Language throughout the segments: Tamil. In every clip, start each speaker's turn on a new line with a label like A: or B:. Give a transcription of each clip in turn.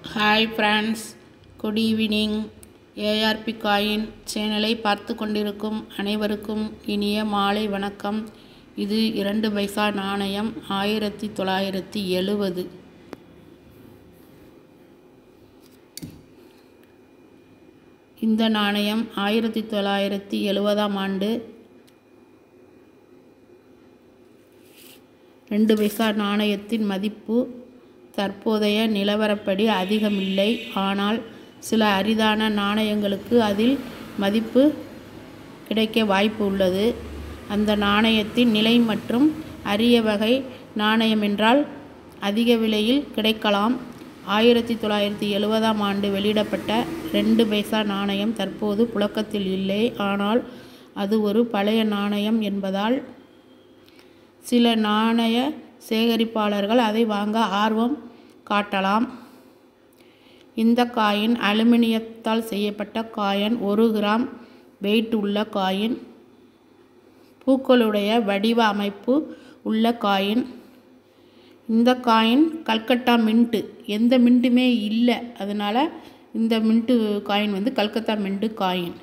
A: Hi friends, good evening. ARP coin சேனலை பார்த்து கொண்டிருக்கும் அனைவருக்கும் இனிய மாலை வணக்கம். இது 2 பைசா நாணயம் 1970. இந்த நாணயம் 1970ஆம் ஆண்டு 2 பைசா நாணயத்தின் மதிப்பு தற்போதைய நிலவரப்படி அதிகமில்லை. ஆனால் சில அரிதான நாணயங்களுக்கு அதில் மதிப்பு கிடைக்க வாய்ப்பு உள்ளது. அந்த நாணயத்தின் நிலை மற்றும் அரிய வகை நாணயம் என்றால் அதிக விலையில் கிடைக்கலாம். 1970ஆம் ஆண்டு வெளியிடப்பட்ட 2 பைசா நாணயம் தற்போது புழக்கத்தில் இல்லை. ஆனால் அது ஒரு பழைய நாணயம் என்பதால் சில நாணய சேகரிப்பாளர்கள் அதை வாங்க ஆர்வம் காட்டலாம். இந்த காயின் அலுமினியத்தால் செய்யப்பட்ட காயின், 1 கிராம் வெயிட் உள்ள காயின், பூக்களுடைய வடிவ அமைப்பு உள்ள காயின். இந்த காயின் கல்கத்தா மின்ட்டு, எந்த மின்ட்டுமே இல்லை, அதனால் இந்த mint coin Calcutta mint coin.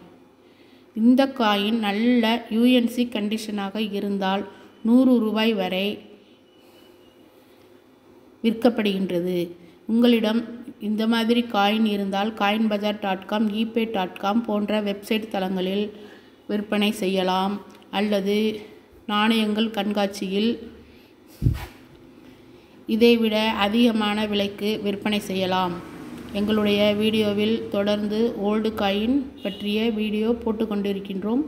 A: இந்த காயின் நல்ல UNC கண்டிஷனாக இருந்தால் 100 ரூபாய் வரை விற்கப்படுகின்றது. உங்களிடம் இந்த மாதிரி காயின் இருந்தால் coinbazar.com, ebay.com போன்ற வெப்சைட் தளங்களில் விற்பனை செய்யலாம். அல்லது நாணயங்கள் கண்காட்சியில் இதைவிட அதிகமான விலைக்கு விற்பனை செய்யலாம். எங்களுடைய வீடியோவில் தொடர்ந்து ஓல்டு காயின் பற்றிய வீடியோ போட்டு கொண்டிருக்கின்றோம்.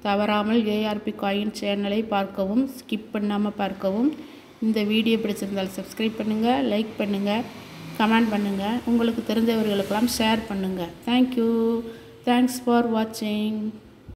A: தவறாமல் ஏஆர்பி காயின் சேனலை பார்க்கவும், ஸ்கிப் பண்ணாமல் பார்க்கவும். இந்த வீடியோ பிடிச்சிருந்தால் சப்ஸ்கிரைப் பண்ணுங்கள், லைக் பண்ணுங்கள், கமெண்ட் பண்ணுங்கள், உங்களுக்கு தெரிஞ்சவர்களுக்கெல்லாம் ஷேர் பண்ணுங்கள். தேங்க்யூ. தேங்க்ஸ் ஃபார் வாட்சிங்.